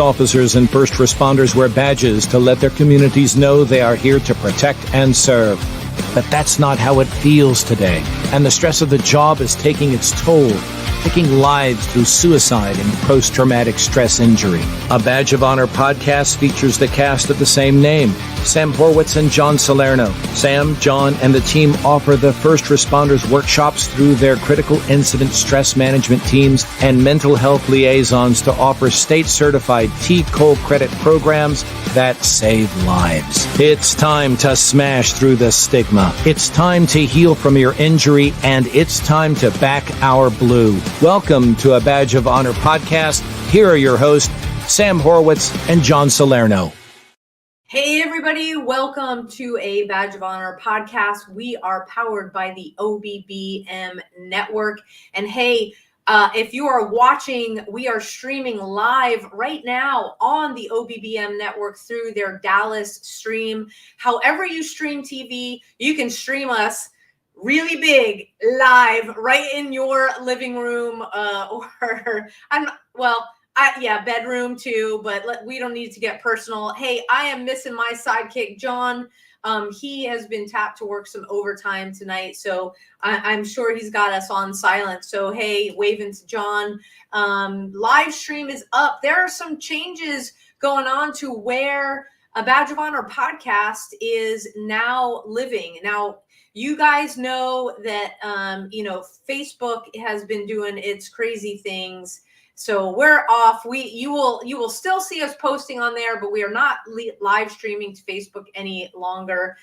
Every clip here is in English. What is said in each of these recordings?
Officers and first responders wear badges to let their communities know they are here to protect and serve. But that's not how it feels today, and the stress of the job is taking its toll, taking lives through suicide and post-traumatic stress injury. A Badge of Honor podcast features the cast of the same name, Sam Horwitz and John Salerno. Sam, John, and the team offer the first responders workshops through their critical incident stress management teams and mental health liaisons to offer state-certified T-COLE credit programs that save lives. It's time to smash through the stigma. It's time to heal from your injury, and it's time to back our blue. Welcome to A Badge of Honor podcast. Here are your hosts, Sam Horwitz and John Salerno. Hey everybody, welcome to A Badge of Honor podcast. We are powered by the OBBM network. And hey, if you are watching, we are streaming live right now on the OBBM network through their Dallas stream. However you stream TV, you can stream us really big live right in your living room bedroom too, but we don't need to get personal. Hey, I am missing my sidekick, John. He has been tapped to work some overtime tonight, so I'm sure he's got us on silent. So hey, waving to John. Live stream is up. There are some changes going on to where A Badge of Honor podcast is now living. Now, you guys know that, Facebook has been doing its crazy things. So we're off. You will still see us posting on there, but we are not live streaming to Facebook any longer.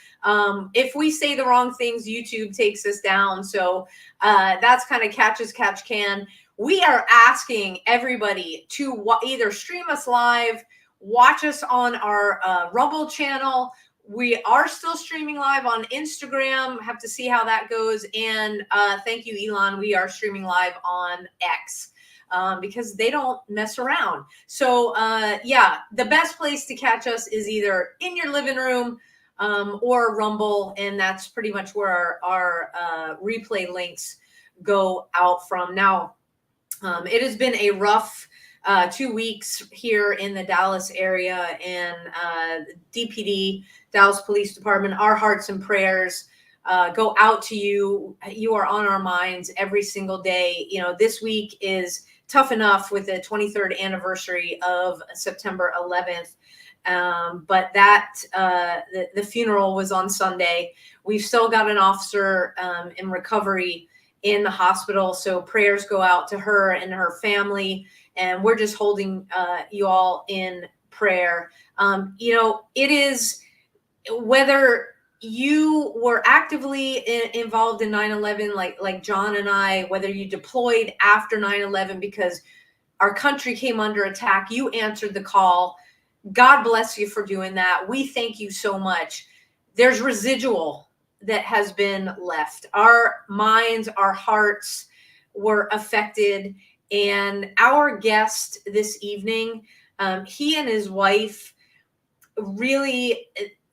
If we say the wrong things, YouTube takes us down. So that's kind of catch as catch can. We are asking everybody to either stream us live, watch us on our Rumble channel. We are still streaming live on Instagram. Have to see how that goes. And thank you, Elon. We are streaming live on X because they don't mess around. So the best place to catch us is either in your living room or Rumble. And that's pretty much where our replay links go out from. Now, it has been a rough 2 weeks here in the Dallas area, and DPD, Dallas Police Department, our hearts and prayers go out to you. You are on our minds every single day. You know, this week is tough enough with the 23rd anniversary of September 11th. But that the funeral was on Sunday. We've still got an officer in recovery in the hospital. So prayers go out to her and her family. And we're just holding you all in prayer. It is, whether you were actively involved in 9/11, like John and I, whether you deployed after 9/11 because our country came under attack, you answered the call. God bless you for doing that. We thank you so much. There's residual that has been left. Our minds, our hearts were affected. And our guest this evening, he and his wife really,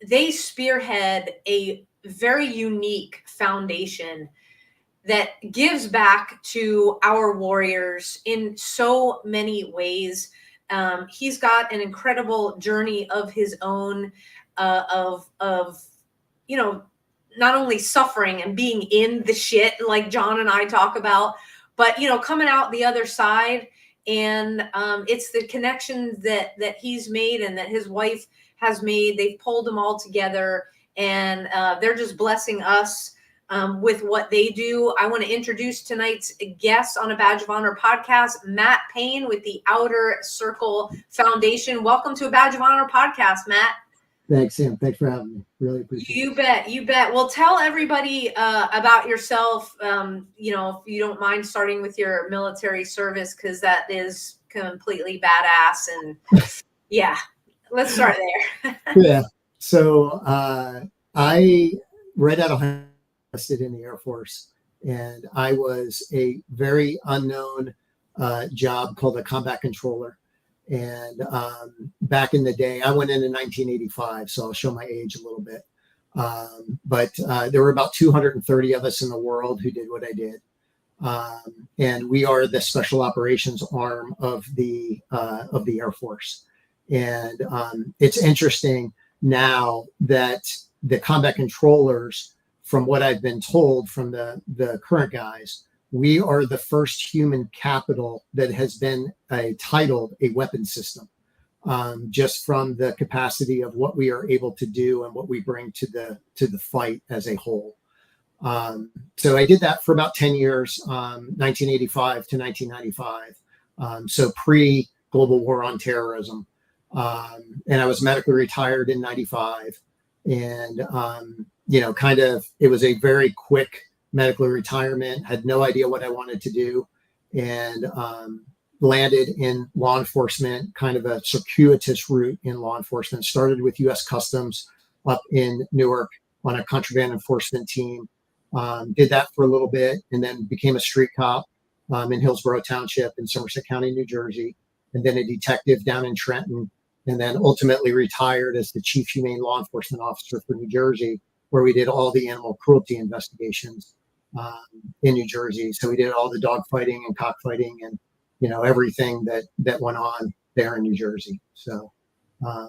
they spearhead a very unique foundation that gives back to our warriors in so many ways. He's got an incredible journey of his own, of not only suffering and being in the shit like John and I talk about, but, coming out the other side. And it's the connections that he's made and that his wife has made. They've pulled them all together, and they're just blessing us with what they do. I want to introduce tonight's guest on A Badge of Honor podcast, Matt Payne with the Outer Circle Foundation. Welcome to A Badge of Honor podcast, Matt. Thanks, Sam. Thanks for having me. Really appreciate it. You bet. Well, tell everybody about yourself, if you don't mind starting with your military service, because that is completely badass. And yeah, let's start there. Yeah. So I, right out of high school, in the Air Force, and I was a very unknown job called a combat controller. And back in the day, I went in 1985, so I'll show my age a little bit. But there were about 230 of us in the world who did what I did. And we are the special operations arm of the Air Force. And it's interesting now that the combat controllers, from what I've been told from the current guys, we are the first human capital that has been titled a weapon system, just from the capacity of what we are able to do and what we bring to the fight as a whole. So I did that for about 10 years, 1985 to 1995. So pre-global war on terrorism. And I was medically retired in 95. And, it was a very quick medical retirement, had no idea what I wanted to do, and landed in law enforcement, kind of a circuitous route in law enforcement. Started with U.S. Customs up in Newark on a contraband enforcement team. Did that for a little bit, and then became a street cop in Hillsborough Township in Somerset County, New Jersey, and then a detective down in Trenton, and then ultimately retired as the chief humane law enforcement officer for New Jersey, where we did all the animal cruelty investigations in New Jersey. So we did all the dog fighting and cockfighting and, everything that went on there in New Jersey. So I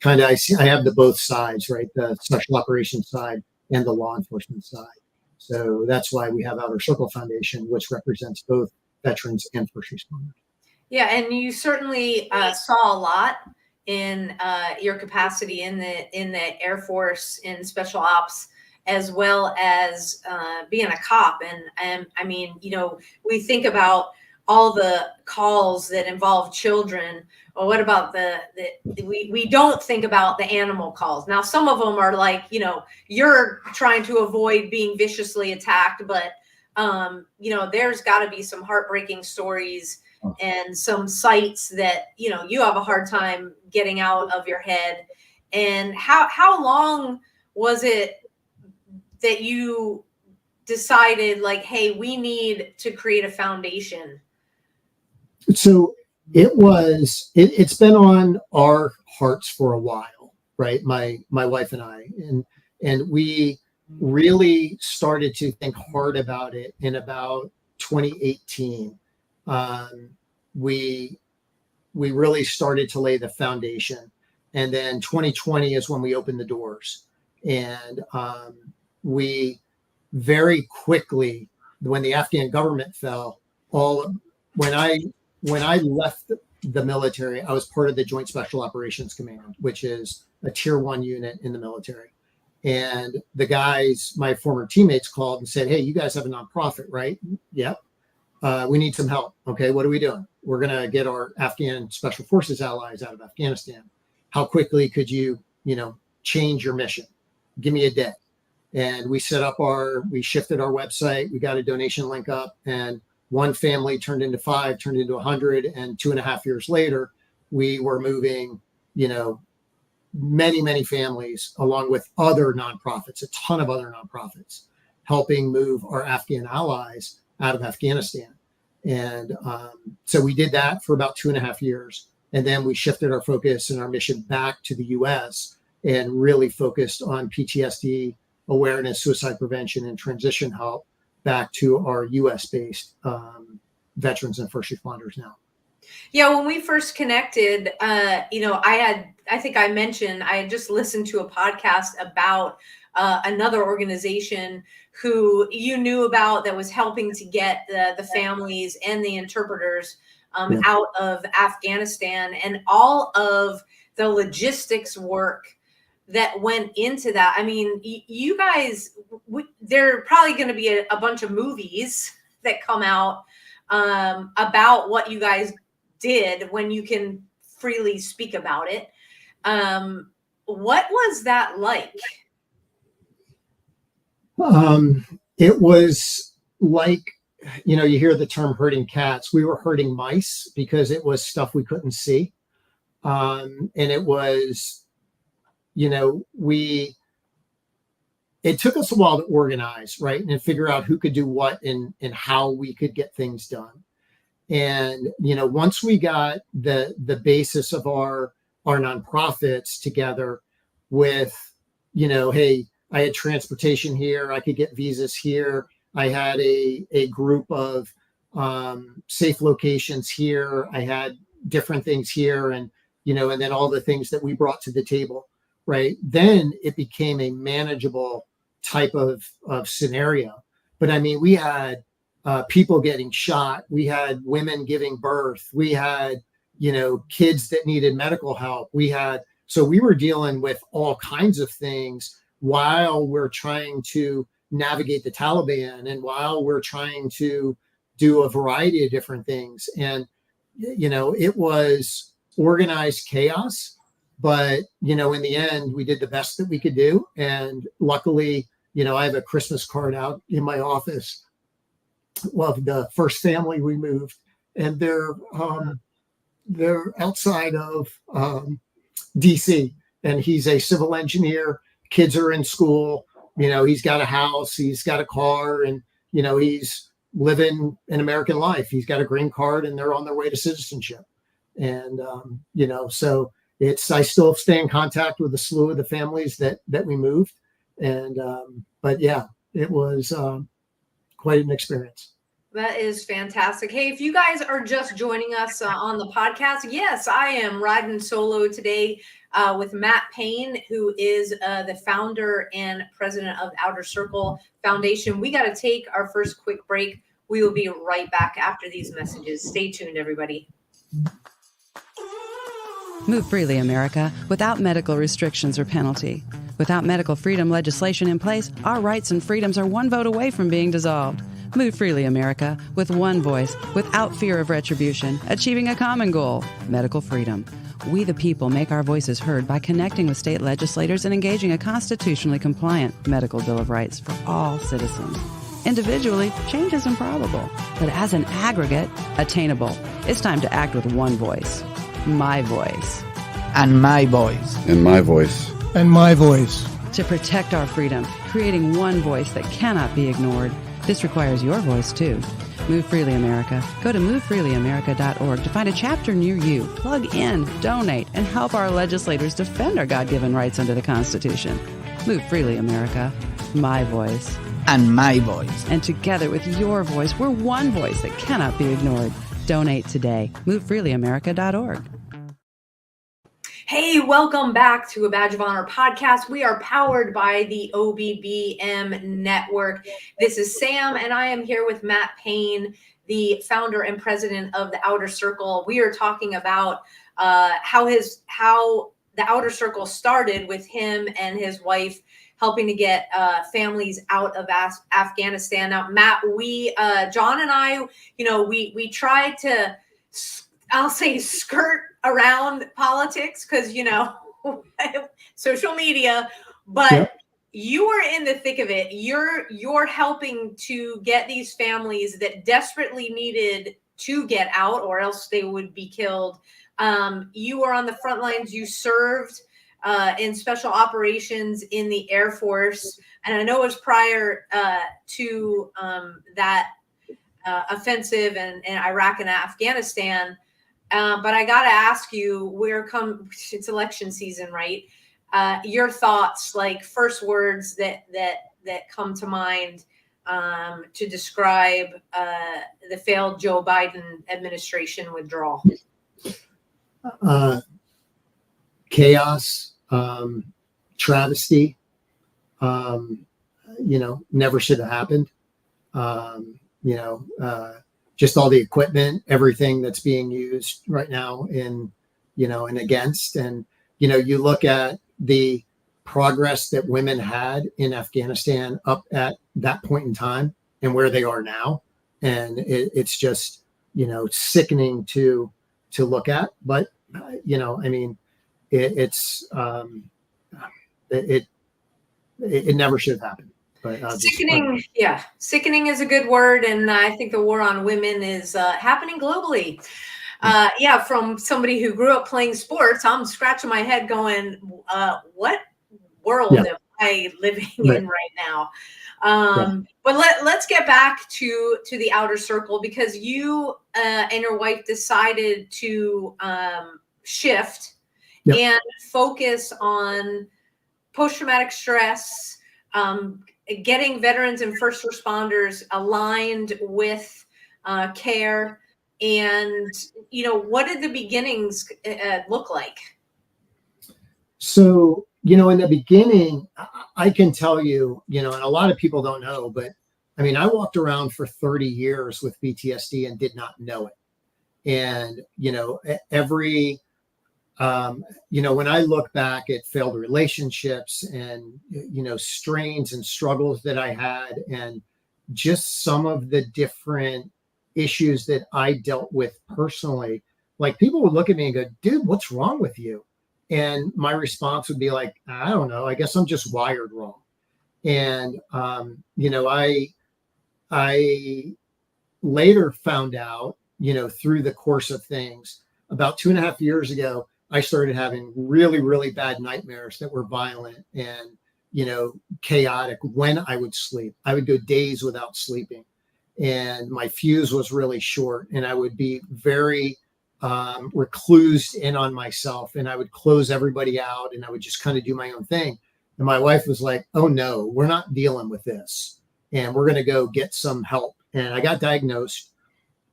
have the both sides, right? The special operations side and the law enforcement side. So that's why we have Outer Circle Foundation, which represents both veterans and first responders. Yeah, and you certainly saw a lot in your capacity in the Air Force in special ops, as well as being a cop. And I mean, we think about all the calls that involve children. Well, what about we don't think about the animal calls. Now, some of them are like, you're trying to avoid being viciously attacked, but there's got to be some heartbreaking stories and some sights that, you have a hard time getting out of your head. And how long was it that you decided, like, hey, we need to create a foundation? So it's been on our hearts for a while, right? My wife and I, and we really started to think hard about it in about 2018. We really started to lay the foundation, and then 2020 is when we opened the doors. And we very quickly, when the Afghan government fell, when I left the military, I was part of the Joint Special Operations Command, which is a tier 1 unit in the military. And the guys, my former teammates, called and said, "Hey, you guys have a nonprofit, right?" "Yep. We need some help." "Okay, what are we doing?" "We're going to get our Afghan Special Forces allies out of Afghanistan. How quickly could you, change your mission? Give me a day." And we shifted our website. We got a donation link up, and one family turned into 5, turned into 100. And 2.5 years later, we were moving, many, many families, along with other nonprofits, a ton of other nonprofits, helping move our Afghan allies out of Afghanistan. And so we did that for about 2.5 years. And then we shifted our focus and our mission back to the US and really focused on PTSD awareness, suicide prevention, and transition help back to our US-based veterans and first responders now. Yeah, when we first connected, I think I mentioned I had just listened to a podcast about another organization who you knew about that was helping to get the families and the interpreters out of Afghanistan, and all of the logistics work that went into that. I mean, you guys, there are probably going to be a bunch of movies that come out about what you guys did when you can freely speak about it. What was that like? It was like, you hear the term herding cats. We were herding mice because it was stuff we couldn't see. And it was, it took us a while to organize, right? And figure out who could do what and how we could get things done. And, once we got the basis of our nonprofits together with, hey, I had transportation here, I could get visas here, I had a group of safe locations here, I had different things here, and and then all the things that we brought to the table, right? Then it became a manageable type of scenario. But I mean, we had people getting shot. We had women giving birth. We had, kids that needed medical help. So we were dealing with all kinds of things while we're trying to navigate the Taliban and while we're trying to do a variety of different things. And, it was organized chaos, but, in the end, we did the best that we could do. And luckily, I have a Christmas card out in my office of the first family we moved, and they're outside of DC, and he's a civil engineer. Kids are in school. He's got a house, he's got a car, and he's living an American life. He's got a green card, and they're on their way to citizenship. And so I still stay in contact with a slew of the families that we moved. And but yeah, it was quite an experience. That is fantastic. Hey, if you guys are just joining us on the podcast, yes, I am riding solo today with Matt Payne, who is the founder and president of Outer Circle Foundation. We got to take our first quick break. We will be right back after these messages. Stay tuned, everybody. Move freely, America, without medical restrictions or penalty. Without medical freedom legislation in place, our rights and freedoms are one vote away from being dissolved. Move freely, America, with one voice, without fear of retribution, achieving a common goal, medical freedom. We the people make our voices heard by connecting with state legislators and engaging a constitutionally compliant medical Bill of Rights for all citizens. Individually, change is improbable, but as an aggregate, attainable. It's time to act with one voice. My voice. And my voice. And my voice. And my voice. To protect our freedom, creating one voice that cannot be ignored. This requires your voice, too. Move Freely America. Go to movefreelyamerica.org to find a chapter near you. Plug in, donate, and help our legislators defend our God-given rights under the Constitution. Move Freely America. My voice. And my voice. And together with your voice, we're one voice that cannot be ignored. Donate today. MoveFreelyAmerica.org. Hey, welcome back to a Badge of Honor podcast. We are powered by the OBBM network. This is Sam, and I am here with Matt Payne, the founder and president of the Outer Circle. We are talking about how the Outer Circle started with him and his wife helping to get families out of Afghanistan. Now, Matt, John and I, we tried to, I'll say, skirt around politics because, social media, but yep. You were in the thick of it. You're helping to get these families that desperately needed to get out or else they would be killed. You were on the front lines. You served in special operations in the Air Force. And I know it was prior to that offensive in Iraq and Afghanistan. But I got to ask you, it's election season, right? Your thoughts, like first words that come to mind to describe the failed Joe Biden administration withdrawal. Chaos, travesty, never should have happened. Just all the equipment, everything that's being used right now and against. And, you look at the progress that women had in Afghanistan up at that point in time and where they are now. And it's just, sickening to look at. But, it never should have happened. But sickening, yeah. Sickening is a good word. And I think the war on women is happening globally. From somebody who grew up playing sports, I'm scratching my head going, what world am I living in right now? But let's get back to the Outer Circle, because you and your wife decided to shift and focus on post-traumatic stress, getting veterans and first responders aligned with care, And, what did the beginnings look like? So, in the beginning, I can tell you, and a lot of people don't know, but I mean, I walked around for 30 years with PTSD and did not know it. And, when I look back at failed relationships and, strains and struggles that I had, and just some of the different issues that I dealt with personally, like people would look at me and go, dude, what's wrong with you? And my response would be like, I don't know, I guess I'm just wired wrong. And, I later found out, through the course of things, about 2.5 years ago, I started having really, really bad nightmares that were violent and, chaotic when I would sleep. I would go days without sleeping, and my fuse was really short, and I would be very reclused in on myself, and I would close everybody out, and I would just kind of do my own thing. And my wife was like, oh no, we're not dealing with this, and we're going to go get some help. And I got diagnosed,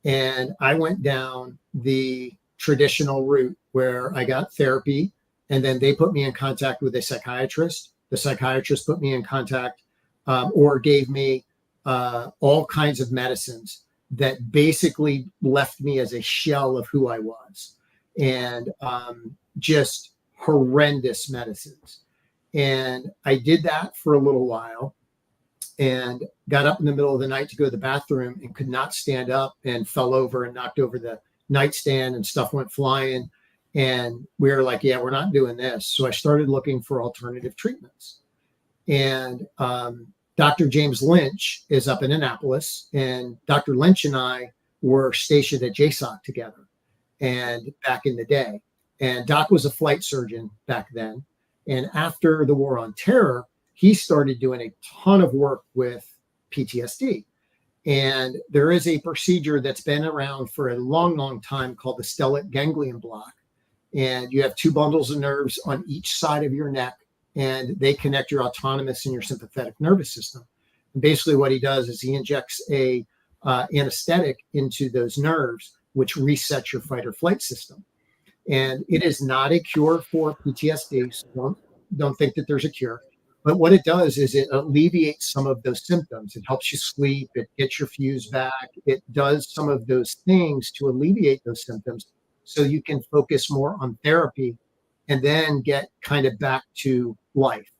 and I went down the traditional route where I got therapy, and then they put me in contact with a psychiatrist. The psychiatrist put me in contact or gave me all kinds of medicines that basically left me as a shell of who I was, and just horrendous medicines. And I did that for a little while and got up in the middle of the night to go to the bathroom and could not stand up and fell over and knocked over the nightstand and stuff went flying. And we were like, yeah, we're not doing this. So I started looking for alternative treatments. And Dr. James Lynch is up in Annapolis, and Dr. Lynch and I were stationed at JSOC together and back in the day. And Doc was a flight surgeon back then. And after the War on Terror, he started doing a ton of work with PTSD. And there is a procedure that's been around for a long, long time called the stellate ganglion block. And you have two bundles of nerves on each side of your neck, and they connect your autonomous and your sympathetic nervous system. And basically what he does is he injects a anesthetic into those nerves, which resets your fight or flight system. And it is not a cure for PTSD, so don't think that there's a cure. But what it does is it alleviates some of those symptoms. It helps you sleep. It gets your fuse back. It does some of those things to alleviate those symptoms so you can focus more on therapy and then get kind of back to life.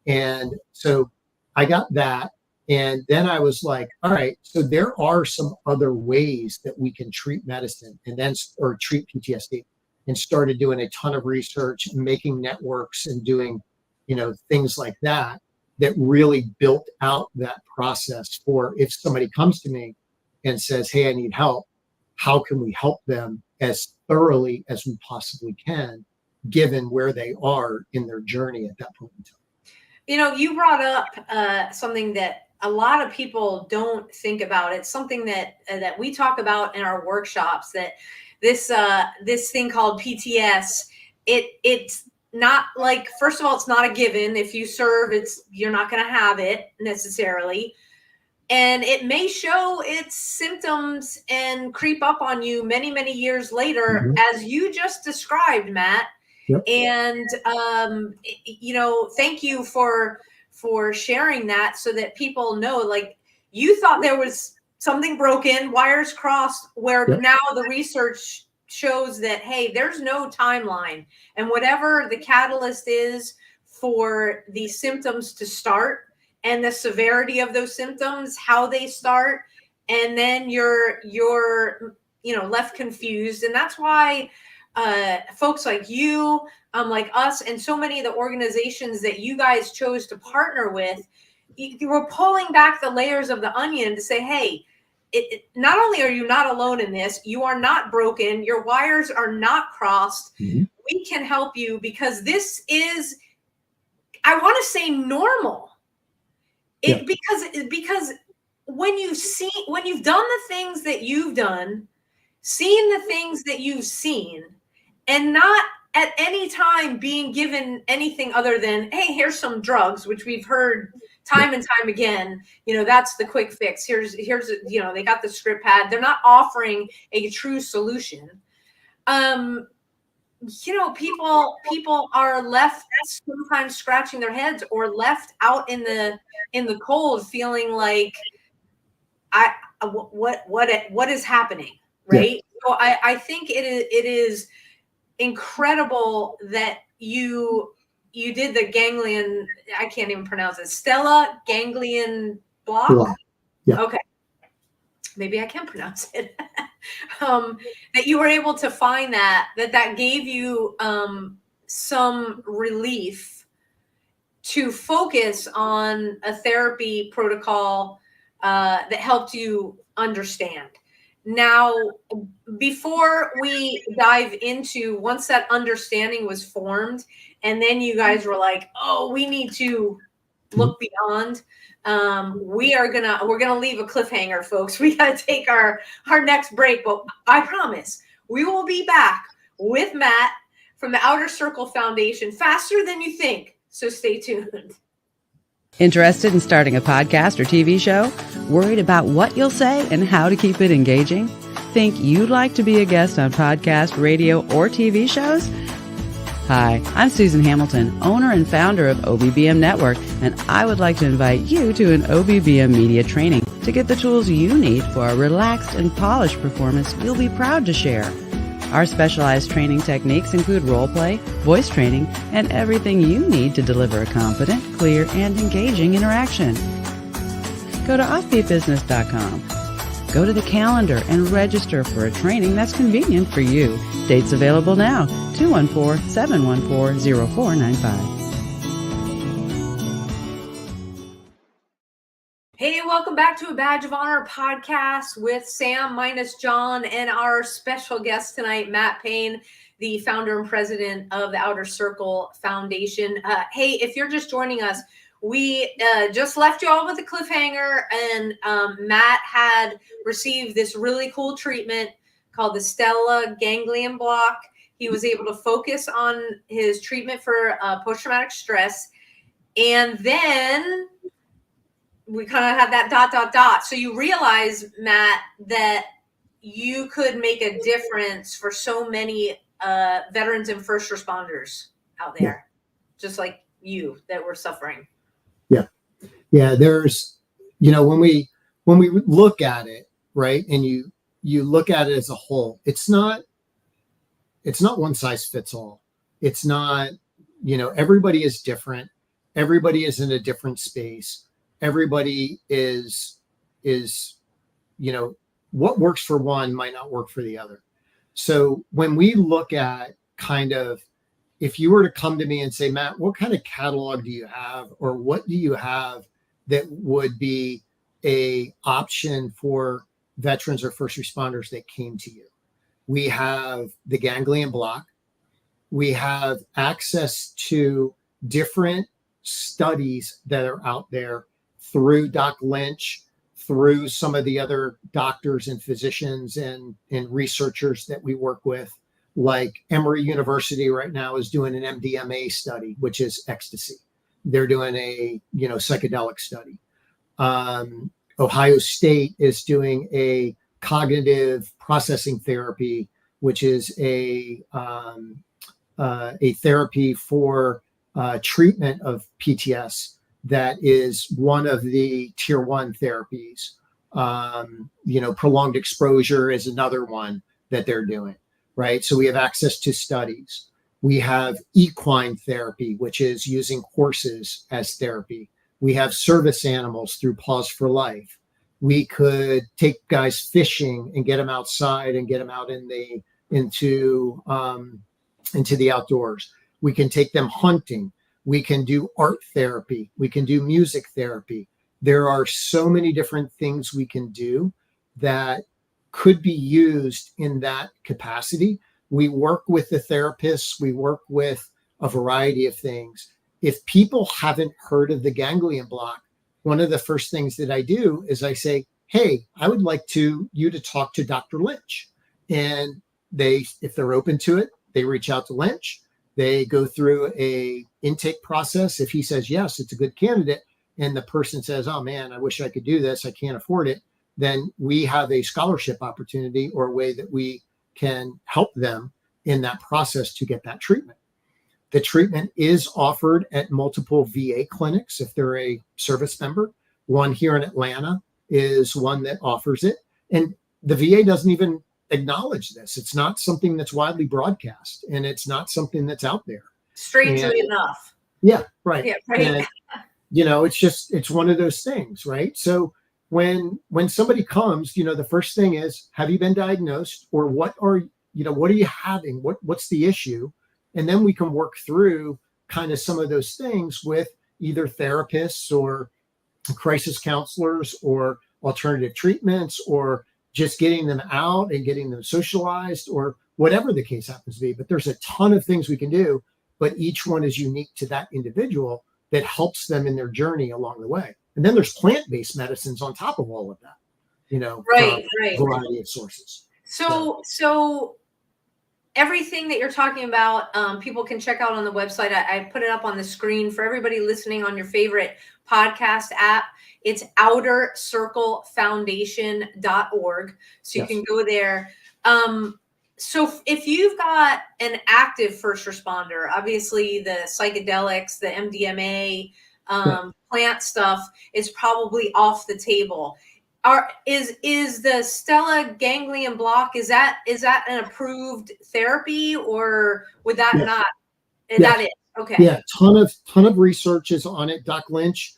And so I got that. And then I was like, all right, so there are some other ways that we can treat medicine or treat PTSD, and started doing a ton of research and making networks and doing, things like that really built out that process for if somebody comes to me and says, hey, I need help, how can we help them as thoroughly as we possibly can, given where they are in their journey at that point in time. You brought up something that a lot of people don't think about. It's something that we talk about in our workshops, that this thing called PTS, it's not like, first of all, it's not a given. If you serve, you're not going to have it necessarily. And it may show its symptoms and creep up on you many, many years later, as you just described, Matt. Yep. And, thank you for sharing that so that people know, like, you thought there was something broken, wires crossed, where now the research shows that, hey, there's no timeline. And whatever the catalyst is for the symptoms to start and the severity of those symptoms, how they start, and then you're left confused. And that's why folks like you, like us, and so many of the organizations that you guys chose to partner with, you were pulling back the layers of the onion to say, hey, not only are you not alone in this, you are not broken, your wires are not crossed. We can help you, because this is, I want to say, normal. Because when you've done the things that you've done, seen the things that you've seen, and not at any time being given anything other than, hey, here's some drugs, which we've heard time and time again, that's the quick fix. Here's, they got the script pad. They're not offering a true solution. People are left sometimes scratching their heads or left out in the cold, feeling like, what is happening, right? Yeah. So I think it is incredible that you did the ganglion. I can't even pronounce it. Stella ganglion block. Yeah. Okay. Maybe I can pronounce it. That you were able to find that gave you some relief to focus on a therapy protocol that helped you understand. Now, before we dive into, once that understanding was formed, and then you guys were like, oh, we need to look beyond, we're gonna leave a cliffhanger, folks. We gotta take our next break, but I promise we will be back with Matt from the Outer Circle Foundation faster than you think. So stay tuned. Interested in starting a podcast or TV show? Worried about what you'll say and how to keep it engaging? Think you'd like to be a guest on podcast, radio, or TV shows? Hi, I'm Susan Hamilton, owner and founder of OBBM Network, and I would like to invite you to an OBBM media training to get the tools you need for a relaxed and polished performance you'll be proud to share. Our specialized training techniques include role play, voice training, and everything you need to deliver a confident, clear, and engaging interaction. Go to offbeatbusiness.com. Go to the calendar and register for a training that's convenient for you. Dates available now, 214-714-0495. Hey, welcome back to a Badge of Honor podcast with Sam minus John and our special guest tonight, Matt Payne, the founder and president of the Outer Circle Foundation. Hey, if you're just joining us, we just left you all with a cliffhanger, and Matt had received this really cool treatment called the Stella ganglion block. He was able to focus on his treatment for post-traumatic stress, and then we kind of had that ... So you realize, Matt, that you could make a difference for so many veterans and first responders out there, just like you, that were suffering. Yeah. There's, when we look at it, right, and you look at it as a whole, it's not one size fits all. It's not, everybody is different. Everybody is in a different space. Everybody is, what works for one might not work for the other. So when we look at kind of, if you were to come to me and say, Matt, what kind of catalog do you have, or what do you have that would be a option for veterans or first responders that came to you? We have the ganglion block. We have access to different studies that are out there through Doc Lynch, through some of the other doctors and physicians and researchers that we work with, like Emory University right now is doing an MDMA study, which is ecstasy. They're doing a, psychedelic study. Ohio State is doing a cognitive processing therapy, which is a therapy for treatment of PTSD. That is one of the tier 1 therapies. Prolonged exposure is another one that they're doing, right? So we have access to studies. We have equine therapy, which is using horses as therapy. We have service animals through Pause for Life. We could take guys fishing and get them outside and get them out into the outdoors. We can take them hunting. We can do art therapy. We can do music therapy. There are so many different things we can do that could be used in that capacity. We work with the therapists. We work with a variety of things. If people haven't heard of the ganglion block, one of the first things that I do is I say, hey, I would like you to talk to Dr. Lynch. And if they're open to it, they reach out to Lynch. They go through a intake process. If he says, yes, it's a good candidate, and the person says, oh man, I wish I could do this, I can't afford it, then we have a scholarship opportunity or a way that we can help them in that process to get that treatment. The treatment is offered at multiple VA clinics if they're a service member. One here in Atlanta is one that offers it. And the VA doesn't even acknowledge this. It's not something that's widely broadcast, and it's not something that's out there. Strangely enough. Yeah, right. Yeah, right. And, it's one of those things, right? So when somebody comes, the first thing is, have you been diagnosed, or what are you having? What's the issue? And then we can work through kind of some of those things with either therapists or crisis counselors or alternative treatments, or just getting them out and getting them socialized, or whatever the case happens to be. But there's a ton of things we can do, but each one is unique to that individual that helps them in their journey along the way. And then there's plant-based medicines on top of all of that, right. Variety of sources. So everything that you're talking about, people can check out on the website. I put it up on the screen for everybody listening on your favorite podcast app. It's outercirclefoundation.org. So you can go there. So if you've got an active first responder, obviously the psychedelics, the MDMA, plant stuff is probably off the table. Is the Stella ganglion block, is that an approved therapy, or would that not? That is okay. Yeah, ton of research is on it. Doc Lynch,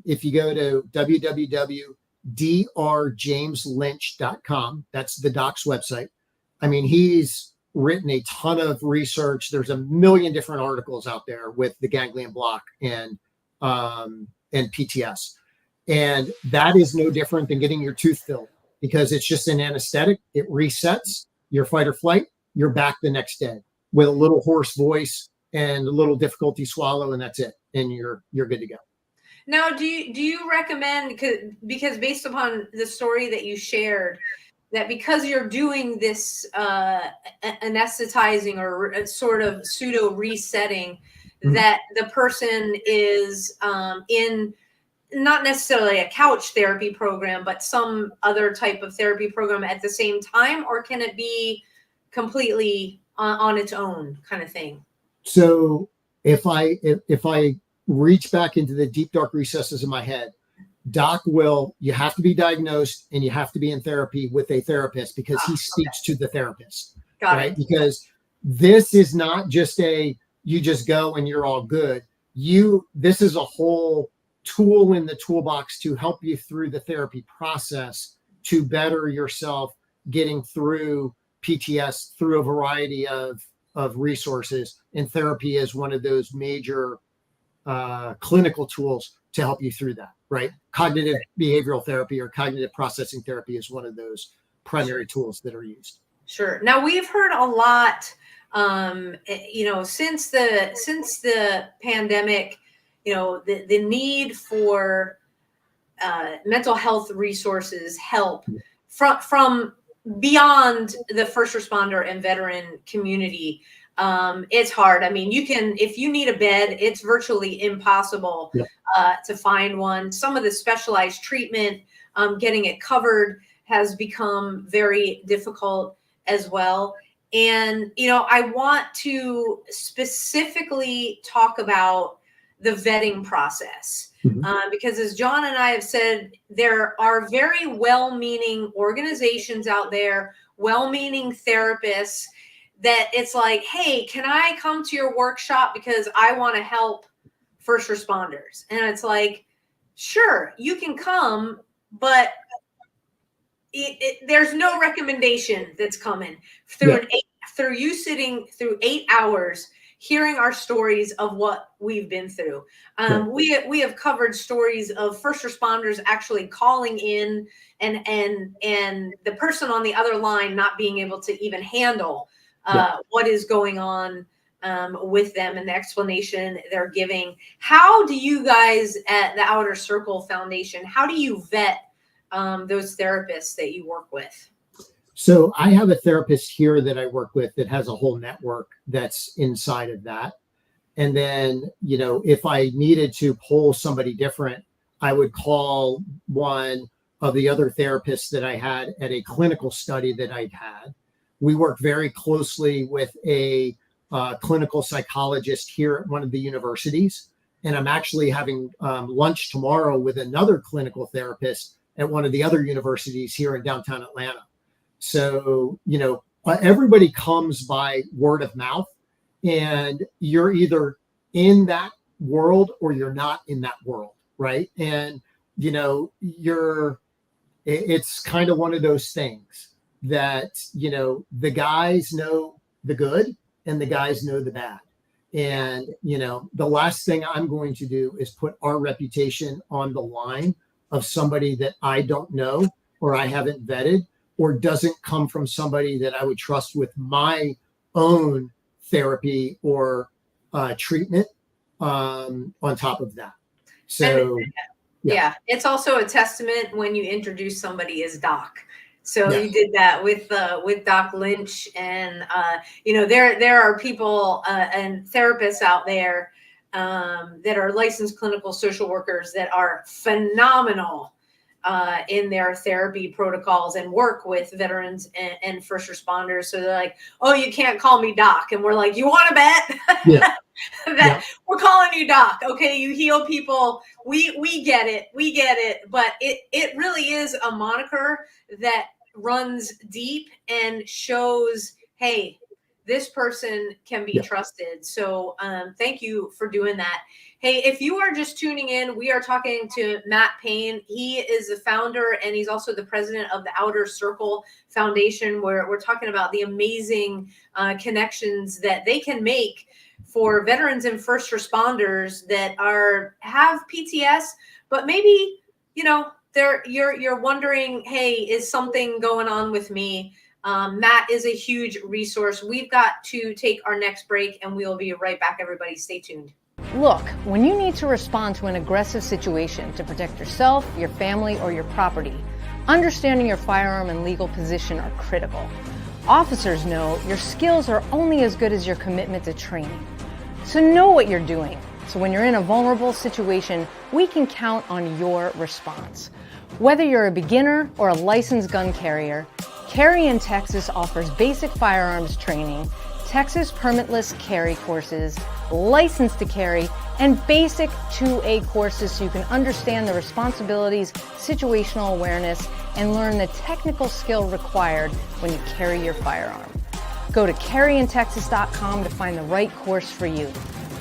if you go to www.drjameslynch.com, that's the doc's website. I mean, he's written a ton of research. There's a million different articles out there with the ganglion block and PTS. And that is no different than getting your tooth filled, because it's just an anesthetic. It resets your fight or flight. You're back the next day with a little hoarse voice and a little difficulty swallow, and that's it. And you're good to go. Now, do you recommend, because based upon the story that you shared, that because you're doing this anesthetizing or sort of pseudo resetting, that the person is in not necessarily a couch therapy program, but some other type of therapy program at the same time, or can it be completely on its own kind of thing? So if I reach back into the deep, dark recesses of my head, Doc you have to be diagnosed and you have to be in therapy with a therapist, because he speaks to the therapist. Got it. Because this is not just you just go and you're all good. This is a whole tool in the toolbox to help you through the therapy process to better yourself, getting through PTS through a variety of resources. And therapy is one of those major clinical tools to help you through that, right? Cognitive behavioral therapy or cognitive processing therapy is one of those primary tools that are used. Sure. Now, we've heard a lot, since the pandemic, the need for mental health resources, help from beyond the first responder and veteran community. It's hard. I mean, if you need a bed, it's virtually impossible to find one. Some of the specialized treatment, getting it covered, has become very difficult as well. And, I want to specifically talk about the vetting process, because as John and I have said, there are very well-meaning organizations out there, well-meaning therapists, that it's like, hey, can I come to your workshop because I want to help first responders? And it's like, sure, you can come, but there's no recommendation that's coming through through you sitting through 8 hours hearing our stories of what we've been through. We have covered stories of first responders actually calling in and the person on the other line not being able to even handle what is going on with them and the explanation they're giving. How do you guys at the Outer Circle Foundation, how do you vet those therapists that you work with? So I have a therapist here that I work with that has a whole network that's inside of that. And then, if I needed to pull somebody different, I would call one of the other therapists that I had at a clinical study that I'd had. We work very closely with a clinical psychologist here at one of the universities. And I'm actually having lunch tomorrow with another clinical therapist at one of the other universities here in downtown Atlanta. So, everybody comes by word of mouth, and you're either in that world or you're not in that world, right? And, it's kind of one of those things that, the guys know the good and the guys know the bad. And, the last thing I'm going to do is put our reputation on the line of somebody that I don't know or I haven't vetted or doesn't come from somebody that I would trust with my own therapy or treatment on top of that. So, yeah, it's also a testament when you introduce somebody as Doc. So you did that with Doc Lynch, and there are people and therapists out there that are licensed clinical social workers that are phenomenal in their therapy protocols and work with veterans and first responders. So they're like, "Oh, you can't call me Doc," and we're like, "You want to bet?" We're calling you Doc. Okay, you heal people. We get it. But it really is a moniker that runs deep and shows, hey, this person can be trusted. So thank you for doing that. Hey, if you are just tuning in, we are talking to Matt Payne. He is the founder and he's also the president of the Outer Circle Foundation, where we're talking about the amazing connections that they can make for veterans and first responders that have PTS, but maybe, you're wondering, hey, is something going on with me? Matt is a huge resource. We've got to take our next break and we'll be right back, everybody. Stay tuned. Look, when you need to respond to an aggressive situation to protect yourself, your family, or your property, understanding your firearm and legal position are critical. Officers know your skills are only as good as your commitment to training. So know what you're doing. So when you're in a vulnerable situation, we can count on your response. Whether you're a beginner or a licensed gun carrier, Carry in Texas offers basic firearms training, Texas permitless carry courses, license to carry, and basic 2A courses so you can understand the responsibilities, situational awareness, and learn the technical skill required when you carry your firearm. Go to carryintexas.com to find the right course for you.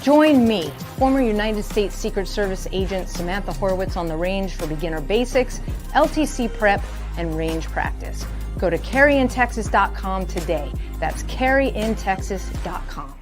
Join me, former United States Secret Service agent Samantha Horwitz, on the range for beginner basics, LTC prep, and range practice. Go to carryintexas.com today. That's carryintexas.com.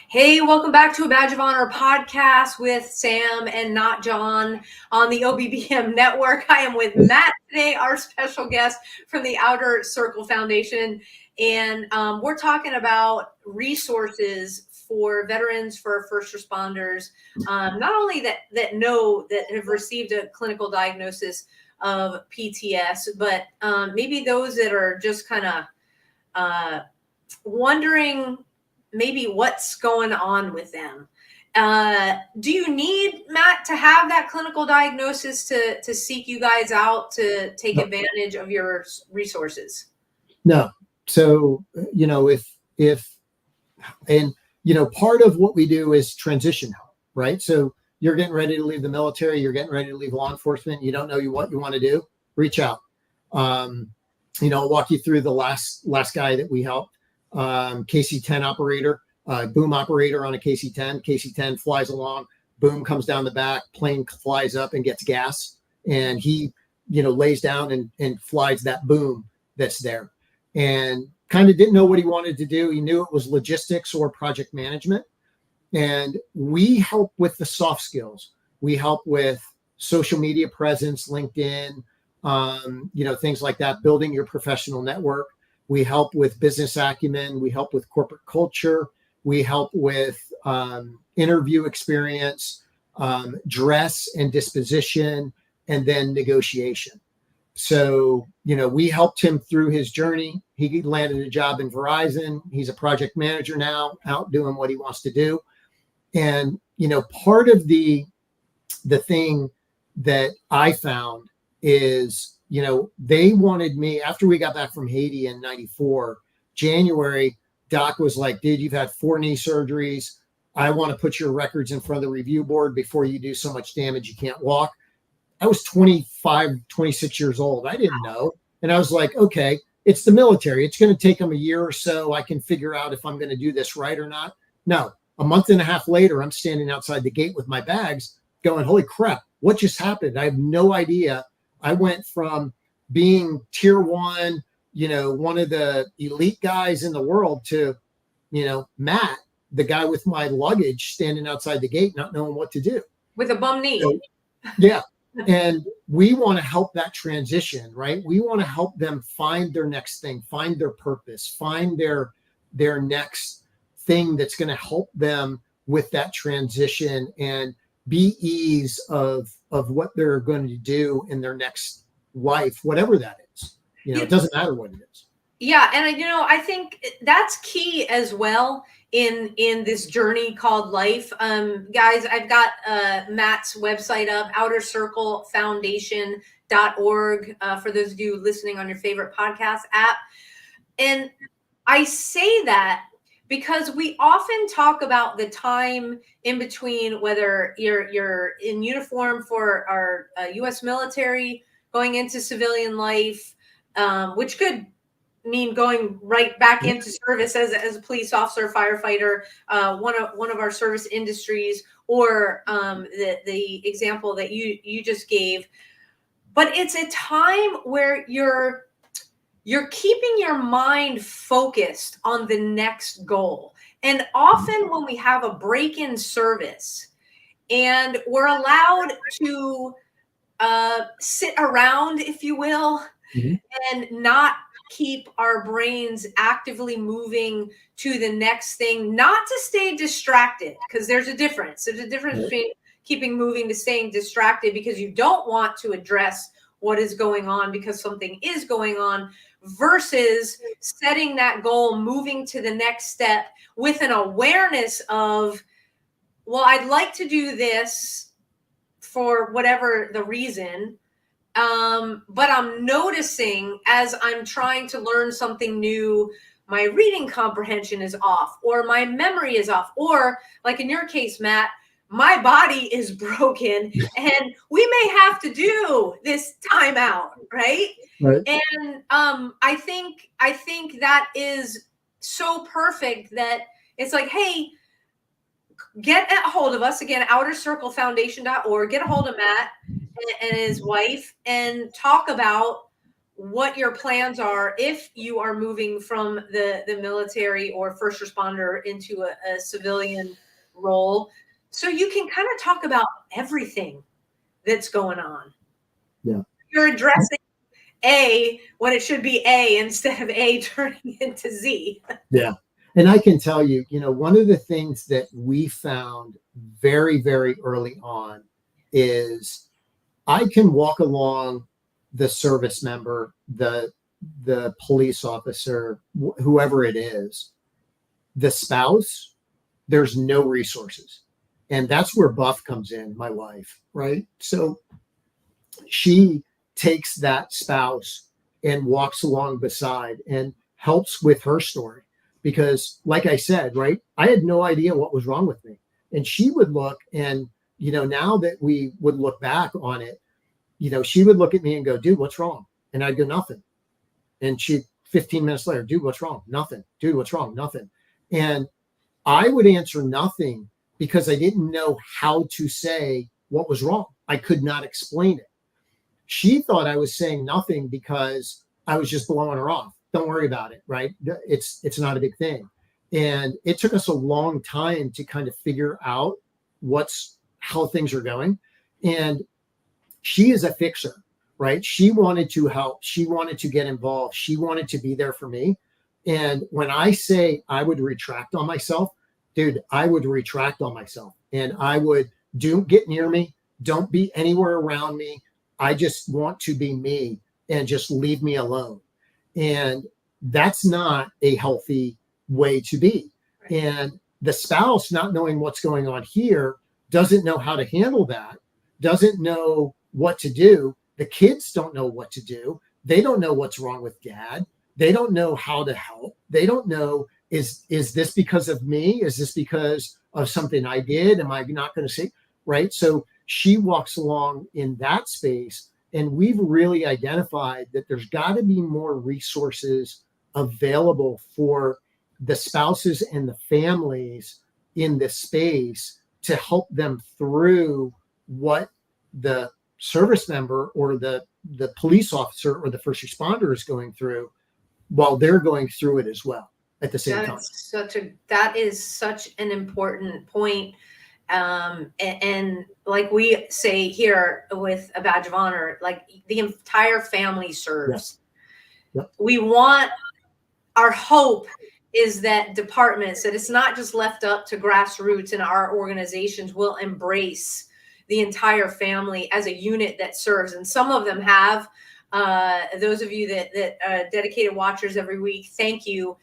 Hey, welcome back to a Badge of Honor podcast with Sam and not John on the OBBM network. I am with Matt today, our special guest from the Outer Circle Foundation. And we're talking about resources for veterans, for first responders, not only that know that have received a clinical diagnosis of PTS, but maybe those that are just kind of wondering maybe what's going on with them. Do you need, Matt, to have that clinical diagnosis to seek you guys out to take advantage of your resources? No. So, part of what we do is transition help, right? So you're getting ready to leave the military, you're getting ready to leave law enforcement, you don't know what you want to do, reach out. I'll walk you through the last guy that we helped, KC-10 operator, boom operator on a KC-10. KC-10 flies along, boom comes down the back, plane flies up and gets gas, and he, lays down and flies that boom that's there. And kind of didn't know what he wanted to do. He knew it was logistics or project management. And we help with the soft skills. We help with social media presence, LinkedIn, things like that, building your professional network. We help with business acumen. We help with corporate culture. We help with interview experience, dress and disposition, and then negotiation. So, we helped him through his journey. He landed a job in Verizon. He's a project manager now, out doing what he wants to do. And, part of the thing that I found is, they wanted me, after we got back from Haiti in 94, January, Doc was like, dude, you've had 4 knee surgeries. I want to put your records in front of the review board before you do so much damage you can't walk. I was 25, 26 years old. I didn't know. And I was like, okay, it's the military. It's going to take them a year or so. I can figure out if I'm going to do this right or not. No, a month and a half later, I'm standing outside the gate with my bags going, holy crap, what just happened? I have no idea. I went from being tier 1, one of the elite guys in the world to, Matt, the guy with my luggage standing outside the gate, not knowing what to do. With a bum knee. So, yeah. And we want to help that transition, right? We want to help them find their next thing, find their purpose, find their next thing that's going to help them with that transition and be ease of what they're going to do in their next life, whatever that is. It doesn't matter what it is. Yeah. And, I think that's key as well in this journey called life. Guys, I've got Matt's website up, outercirclefoundation.org, for those of you listening on your favorite podcast app. And I say that because we often talk about the time in between, whether you're in uniform for our U.S. military, going into civilian life, which could mean going right back into service as a police officer, firefighter, one of our service industries, or the example that you just gave. But it's a time where you're keeping your mind focused on the next goal. And often when we have a break in service and we're allowed to sit around, if you will, and not keep our brains actively moving to the next thing, not to stay distracted, because there's a difference. There's a difference between keeping moving to staying distracted because you don't want to address what is going on because something is going on, versus setting that goal, moving to the next step with an awareness of, well, I'd like to do this for whatever the reason. But I'm noticing as I'm trying to learn something new, my reading comprehension is off, or my memory is off, or like in your case, Matt, my body is broken and we may have to do this timeout, right? And I think that is so perfect that it's like, hey, get a hold of us again, outercirclefoundation.org, get a hold of Matt and his wife and talk about what your plans are if you are moving from the military or first responder into a civilian role. So you can kind of talk about everything that's going on. Yeah. You're addressing A when it should be A instead of A turning into Z. Yeah. And I can tell you, one of the things that we found very, very early on is I can walk along the service member, the police officer, whoever it is, the spouse, there's no resources. And that's where Buff comes in, my wife, right? So she takes that spouse and walks along beside and helps with her story. Because like I said, right, I had no idea what was wrong with me. And she would look and, now that we would look back on it, she would look at me and go, dude, what's wrong? And I'd go, nothing. And 15 minutes later, dude, what's wrong? Nothing. Dude, what's wrong? Nothing. And I would answer nothing because I didn't know how to say what was wrong. I could not explain it. She thought I was saying nothing because I was just blowing her off. Don't worry about it, right? It's not a big thing. And it took us a long time to kind of figure out how things are going. And she is a fixer, right? She wanted to help. She wanted to get involved. She wanted to be there for me. And when I say I would retract on myself, dude, I would retract on myself. And I would, don't get near me. Don't be anywhere around me. I just want to be me. and just leave me alone. And that's not a healthy way to be. And the spouse, not knowing what's going on here, doesn't know how to handle that, doesn't know what to do. The kids don't know what to do. They don't know what's wrong with dad. They don't know how to help. They don't know, is this because of me? Is this because of something I did? Am I not going to say, right? So she walks along in that space, and we've really identified that there's got to be more resources available for the spouses and the families in this space to help them through what the service member or the police officer or the first responder is going through, while they're going through it as well at the same time. That is such an important point. And like we say here with a badge of honor, like the entire family serves. Yep. We want, our hope is that departments, that it's not just left up to grassroots, and our organizations will embrace the entire family as a unit that serves. And some of them have. Those of you that dedicated watchers every week, thank you.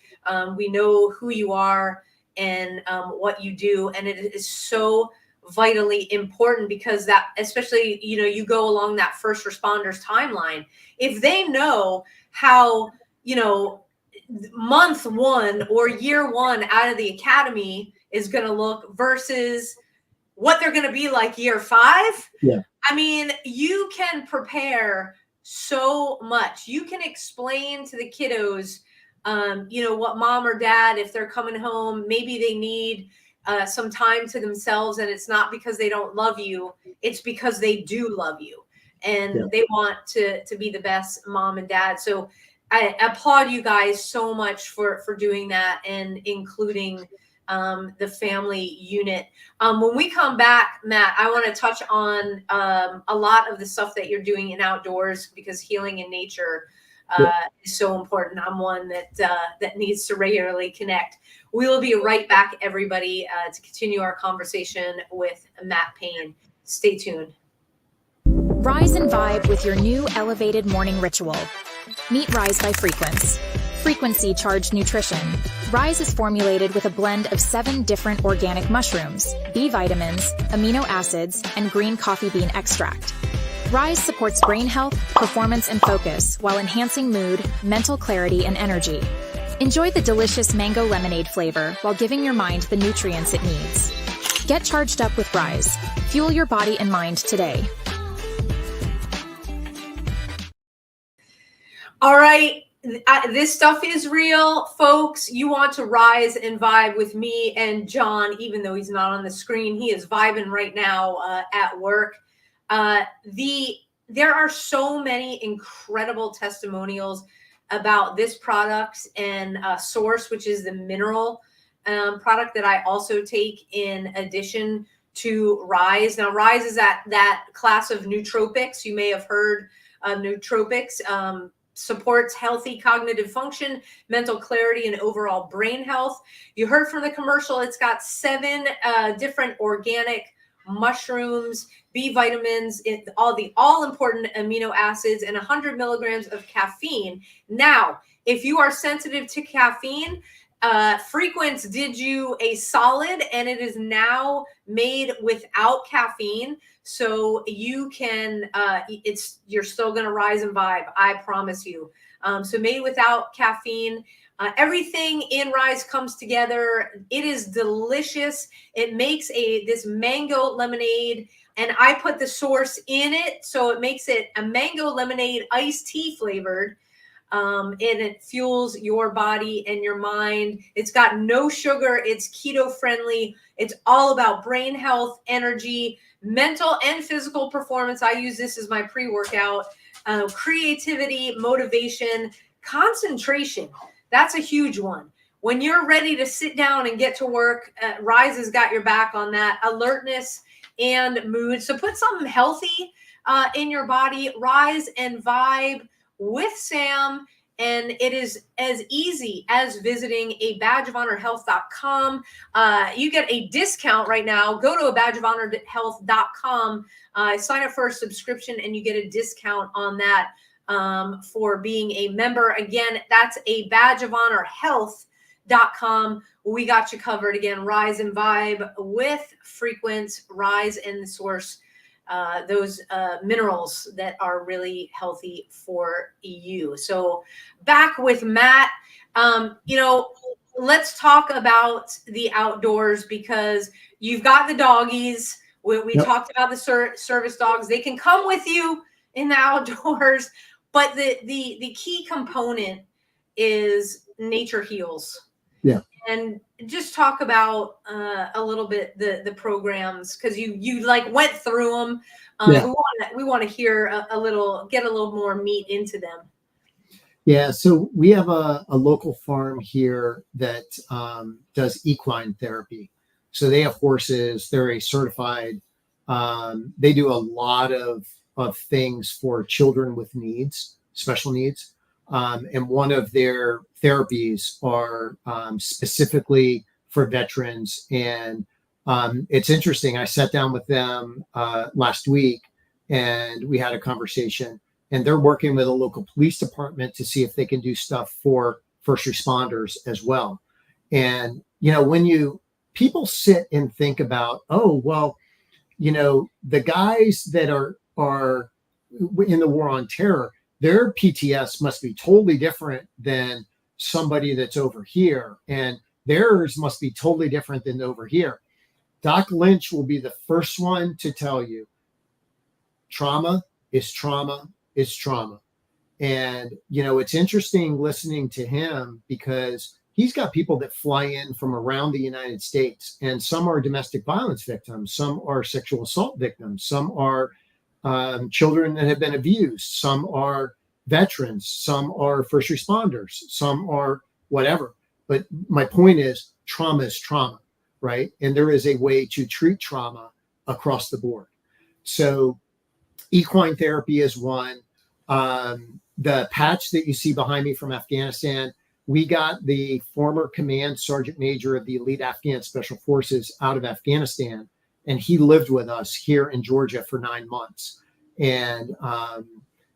We know who you are and what you do, and it is so vitally important, because that, especially, you go along that first responders timeline. If they know how, month one or year one out of the academy is going to look versus what they're going to be like year 5. Yeah. I mean, you can prepare so much. You can explain to the kiddos, what mom or dad, if they're coming home, maybe they need some time to themselves, and it's not because they don't love you, it's because they do love you, and they want to be the best mom and dad. So I applaud you guys so much for doing that and including the family unit. When we come back, Matt, I want to touch on a lot of the stuff that you're doing in outdoors, because healing in nature is so important. I'm one that needs to regularly connect. We will be right back, everybody, to continue our conversation with Matt Payne. Stay tuned. Rise and vibe with your new elevated morning ritual. Meet Rise by Frequency. Frequency-charged nutrition. Rise is formulated with a blend of 7 different organic mushrooms, B vitamins, amino acids, and green coffee bean extract. Rise supports brain health, performance, and focus while enhancing mood, mental clarity, and energy. Enjoy the delicious mango lemonade flavor while giving your mind the nutrients it needs. Get charged up with Rise. Fuel your body and mind today. All right. This stuff is real, folks. You want to rise and vibe with me and John, even though he's not on the screen. He is vibing right now at work. There are so many incredible testimonials about this product and Source, which is the mineral product that I also take in addition to Rise. Now, Rise is that class of nootropics. You may have heard nootropics. Supports healthy cognitive function, mental clarity, and overall brain health. You heard from the commercial, it's got 7 different organic mushrooms, B vitamins, all the all-important amino acids, and 100 milligrams of caffeine. Now, if you are sensitive to caffeine, Frequency did you a solid, and it is now made without caffeine. So you can, you're still going to rise and vibe. I promise you. So made without caffeine. Everything in Rise comes together. It is delicious. It makes this mango lemonade, and I put the Source in it. So it makes it a mango lemonade iced tea flavored. And it fuels your body and your mind. It's got no sugar. It's keto friendly. It's all about brain health, energy, mental and physical performance. I use this as my pre-workout. Creativity, motivation, concentration. That's a huge one. When you're ready to sit down and get to work, Rise has got your back on that. Alertness and mood. So put something healthy in your body. Rise and vibe with Sam, and it is as easy as visiting a badgeofhonorhealth.com. You get a discount right now. Go to a badgeofhonorhealth.com, sign up for a subscription, and you get a discount on that. for being a member. Again, that's a badge of honor health.com. We got you covered. Again, Rise and Vibe with Frequency, Rise and the Source, those minerals that are really healthy for you. So back with Matt, let's talk about the outdoors, because you've got the doggies. We talked about the service dogs. They can come with you in the outdoors, but the key component is nature heals. Yeah. And just talk about a little bit the programs, because you like went through them. We want to hear get a little more meat into them. Yeah, so we have a local farm here that does equine therapy. So they have horses. They're a certified. They do a lot of things for children with needs, special needs. And one of their therapies are specifically for veterans. And it's interesting. I sat down with them last week and we had a conversation, and they're working with a local police department to see if they can do stuff for first responders as well. And, when people sit and think about, the guys that are in the war on terror, their PTS must be totally different than somebody that's over here, and theirs must be totally different than over here. Doc Lynch will be the first one to tell you trauma is trauma is trauma. And, it's interesting listening to him, because he's got people that fly in from around the United States, and some are domestic violence victims, some are sexual assault victims, some are children that have been abused, some are veterans, some are first responders, some are whatever. But my point is, trauma is trauma, right? And there is a way to treat trauma across the board. So equine therapy is one. The patch that you see behind me from Afghanistan, we got the former command sergeant major of the elite Afghan special forces out of Afghanistan, and he lived with us here in Georgia for 9 months. And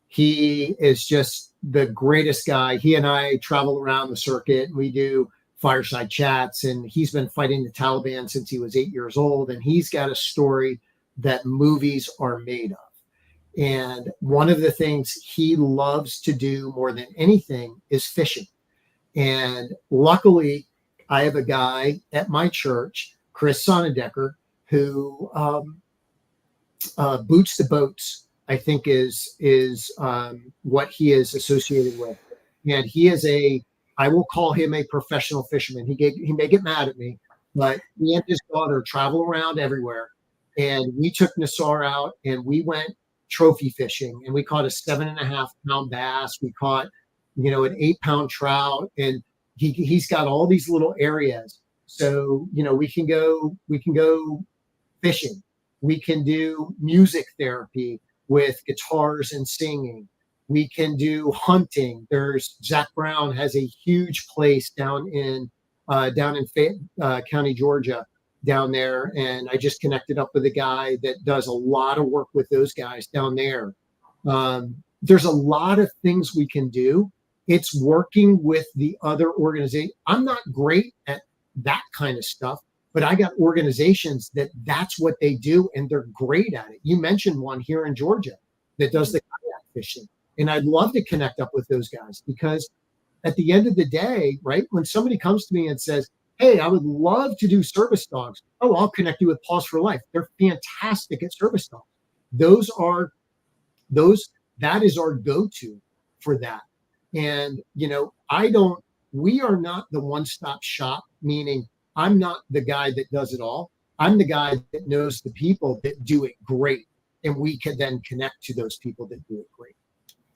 he is just the greatest guy. He and I travel around the circuit, and we do fireside chats, and he's been fighting the Taliban since he was 8 years old. And he's got a story that movies are made of. And one of the things he loves to do more than anything is fishing. And luckily, I have a guy at my church, Chris Sonnedecker, who Boots the Boats, I think is what he is associated with. And he is I will call him a professional fisherman. He may get mad at me, but he and his daughter travel around everywhere. And we took Nassar out and we went trophy fishing, and we caught a 7.5 pound bass. We caught, an 8-pound trout, and he's got all these little areas. So, we can go fishing. We can do music therapy with guitars and singing. We can do hunting. Zach Brown has a huge place down in Fayette County, Georgia, down there. And I just connected up with a guy that does a lot of work with those guys down there. There's a lot of things we can do. It's working with the other organizations. I'm not great at that kind of stuff, but I got organizations that's what they do, and they're great at it. You mentioned one here in Georgia that does the kayak fishing. And I'd love to connect up with those guys, because at the end of the day, right, when somebody comes to me and says, hey, I would love to do service dogs. Oh, I'll connect you with Paws for Life. They're fantastic at service dogs. That is our go-to for that. And, we are not the one-stop shop, meaning I'm not the guy that does it all. I'm the guy that knows the people that do it great. And we can then connect to those people that do it great.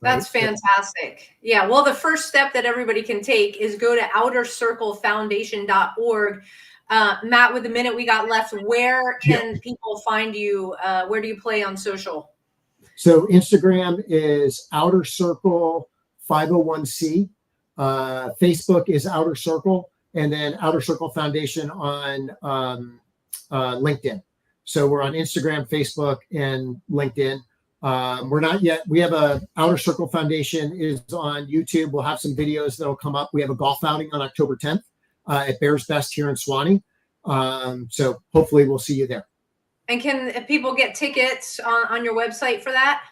Right? That's fantastic. Yeah. Well, the first step that everybody can take is go to outercirclefoundation.org. Matt, with the minute we got left, where can people find you? Where do you play on social? So Instagram is Outer Circle 501c. Facebook is Outer Circle, and then Outer Circle Foundation on LinkedIn. So we're on Instagram, Facebook, and LinkedIn. We're not yet. We have a Outer Circle Foundation is on YouTube. We'll have some videos that'll come up. We have a golf outing on October 10th at Bears Best here in Suwanee. So hopefully we'll see you there. And can people get tickets on your website for that?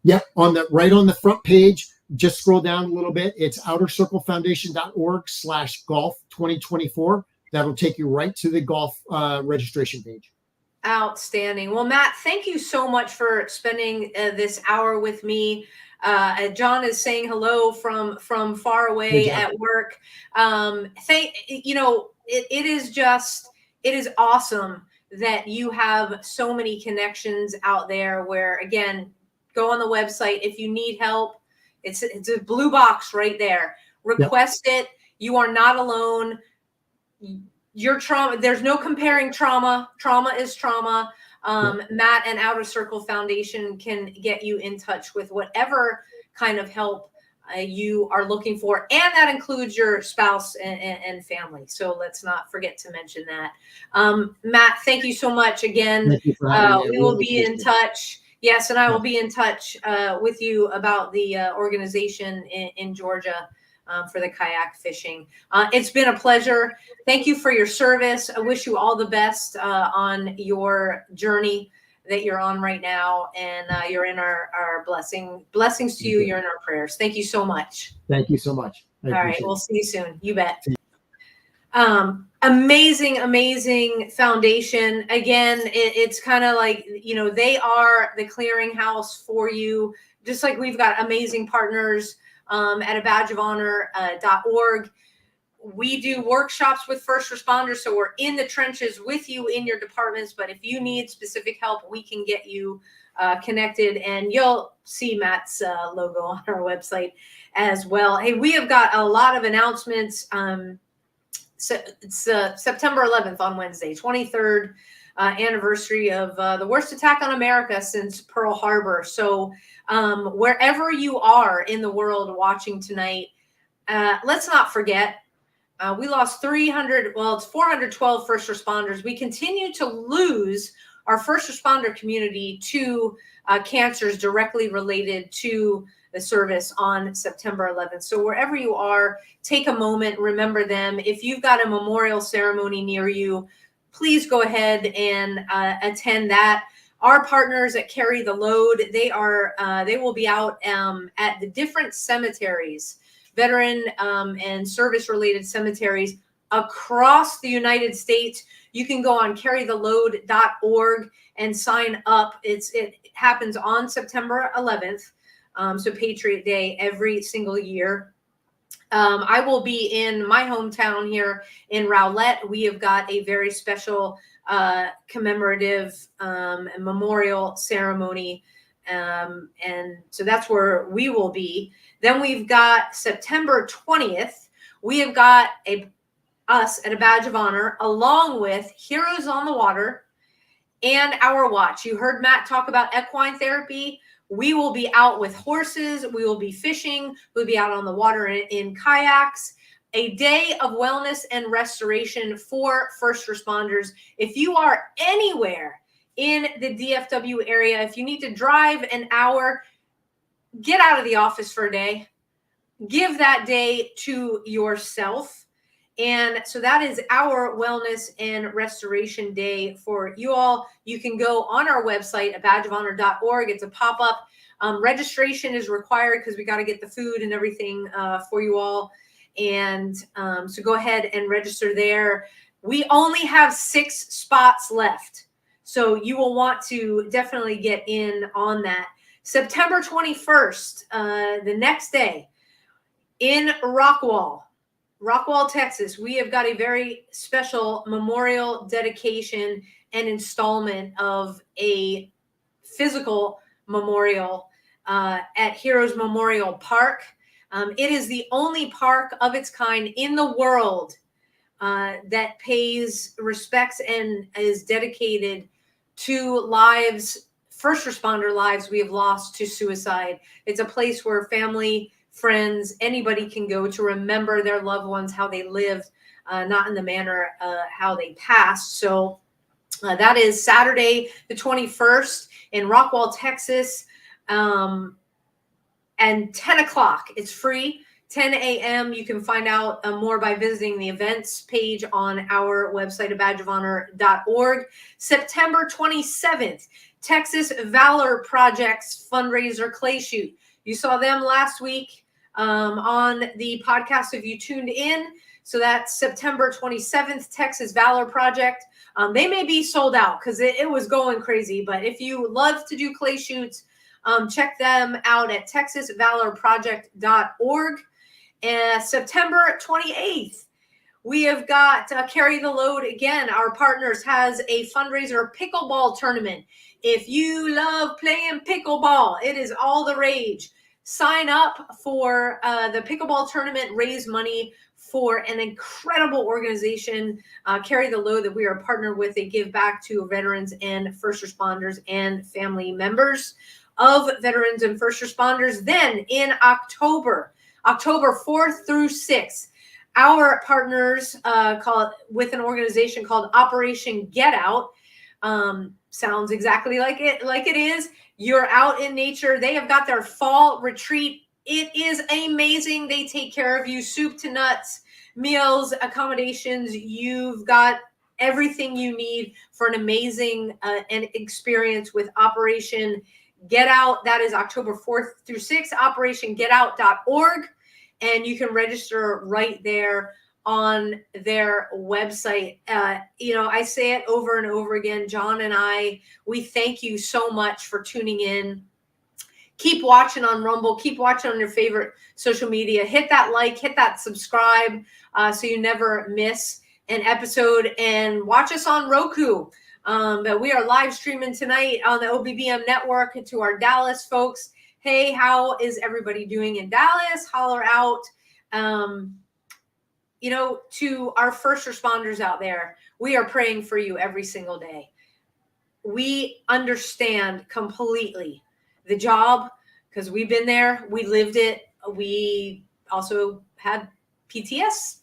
Yep, right on the front page. Just scroll down a little bit. It's outercirclefoundation.org/golf 2024. That'll take you right to the golf registration page. Outstanding. Well, Matt, thank you so much for spending this hour with me. John is saying hello from far away at work. It is awesome that you have so many connections out there where, again, go on the website. If you need help, it's a blue box right there. Request it. You are not alone. Your trauma, there's no comparing trauma. Trauma is trauma. Matt and Outer Circle Foundation can get you in touch with whatever kind of help you are looking for. And that includes your spouse and family. So let's not forget to mention that. Matt, thank you so much again. Thank you for having me. We will be in touch. Yes, and I will be in touch with you about the organization in Georgia for the kayak fishing. It's been a pleasure. Thank you for your service. I wish you all the best on your journey that you're on right now. And you're in our blessings to you. You're in our prayers. Thank you so much. Thank you so much. All right. We'll see you soon. You bet. Amazing foundation. Again, it's kind of like, they are the clearinghouse for you, just like we've got amazing partners at a badgeofhonor.org. We do workshops with first responders, so we're in the trenches with you in your departments. But if you need specific help, we can get you connected, and you'll see Matt's logo on our website as well. Hey, we have got a lot of announcements. So it's September 11th on Wednesday, 23rd anniversary of the worst attack on America since Pearl Harbor. So wherever you are in the world watching tonight, let's not forget, we lost 412 first responders. We continue to lose our first responder community to cancers directly related to the service on September 11th. So wherever you are, take a moment, remember them. If you've got a memorial ceremony near you, please go ahead and attend that. Our partners at Carry the Load, they will be out at the different cemeteries, veteran and service-related cemeteries across the United States. You can go on carrytheload.org and sign up. It happens on September 11th. So Patriot Day every single year. I will be in my hometown here in Rowlett. We have got a very special commemorative memorial ceremony. And so that's where we will be. Then we've got September 20th. We have got us at a Badge of Honor, along with Heroes on the Water and Our Watch. You heard Matt talk about equine therapy. We will be out with horses. We will be fishing. We'll be out on the water in kayaks. A day of wellness and restoration for first responders. If you are anywhere in the DFW area, if you need to drive an hour, get out of the office for a day. Give that day to yourself. And so that is our Wellness and Restoration Day for you all. You can go on our website at badgeofhonor.org. It's a pop-up. Registration is required because we got to get the food and everything for you all. And so go ahead and register there. We only have 6 spots left. So you will want to definitely get in on that. September 21st, the next day, in Rockwall, Texas, we have got a very special memorial dedication and installment of a physical memorial at Heroes Memorial Park. It is the only park of its kind in the world that pays respects and is dedicated to lives, first responder lives we have lost to suicide. It's a place where family, friends, anybody can go to remember their loved ones, how they lived, not in the manner how they passed. So that is Saturday, the 21st in Rockwall, Texas. And 10 o'clock, it's free. 10 a.m. You can find out more by visiting the events page on our website, abadgeofhonor.org. September 27th, Texas Valor Project's fundraiser clay shoot. You saw them last week on the podcast if you tuned in. So that's September 27th, Texas Valor Project. They may be sold out because it was going crazy. But if you love to do clay shoots, check them out at texasvalorproject.org. And September 28th, we have got Carry the Load again. Our partners has a fundraiser pickleball tournament. If you love playing pickleball, it is all the rage. Sign up for the pickleball tournament, raise money for an incredible organization, Carry the Load, that we are partnered with. They give back to veterans and first responders and family members of veterans and first responders. Then in October 4th through 6th, our partners with an organization called Operation Get Out. Sounds exactly like it is. You're out in nature. They have got their fall retreat. It is amazing. They take care of you, soup to nuts, meals, accommodations. You've got everything you need for an amazing experience with Operation Get Out. That is October 4th through 6th, operationgetout.org. And you can register right there on their website. I say it over and over again. John and I, we thank you so much for tuning in. Keep watching on Rumble. Keep watching on your favorite social media. Hit that like, hit that subscribe so you never miss an episode. And watch us on Roku. But we are live streaming tonight on the OBBM network to our Dallas folks. Hey, how is everybody doing in Dallas? Holler out. To our first responders out there, we are praying for you every single day. We understand completely the job because we've been there. We lived it. We also had PTSD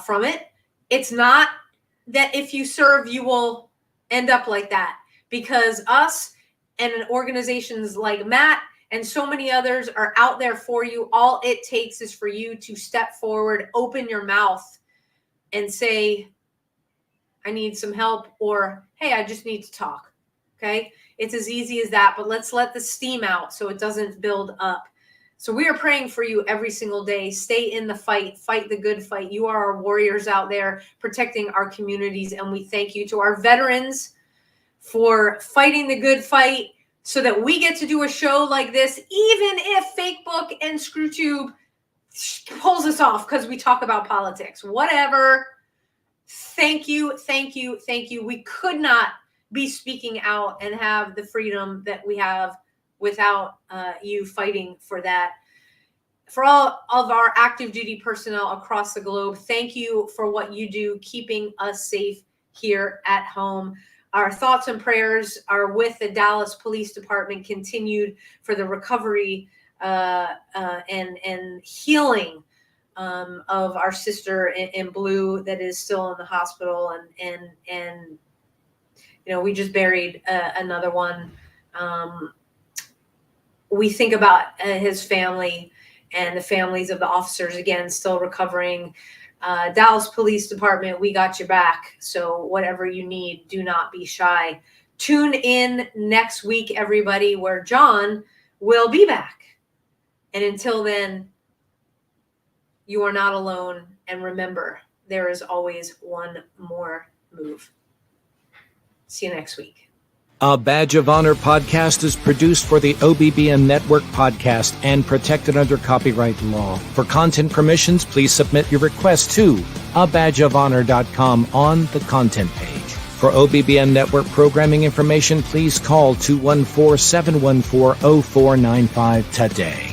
from it. It's not that if you serve, you will end up like that, because us and organizations like Matt and so many others are out there for you. All it takes is for you to step forward, open your mouth, and say, I need some help, or, hey, I just need to talk. Okay? It's as easy as that, but let's let the steam out so it doesn't build up. So we are praying for you every single day. Stay in the fight. Fight the good fight. You are our warriors out there protecting our communities, and we thank you. To our veterans for fighting the good fight, so that we get to do a show like this, even if Fakebook and ScrewTube pulls us off because we talk about politics. Whatever. Thank you, thank you, thank you. We could not be speaking out and have the freedom that we have without you fighting for that. For all of our active duty personnel across the globe, thank you for what you do, keeping us safe here at home. Our thoughts and prayers are with the Dallas Police Department, continued for the recovery and healing of our sister in blue that is still in the hospital. And we just buried another one. We think about his family and the families of the officers, again, still recovering. Dallas Police Department, we got your back. So whatever you need, do not be shy. Tune in next week, everybody, where John will be back. And until then, you are not alone. And remember, there is always one more move. See you next week. A Badge of Honor podcast is produced for the OBBM Network podcast and protected under copyright law. For content permissions, please submit your request to abadgeofhonor.com on the content page. For OBBM Network programming information, please call 214-714-0495 today.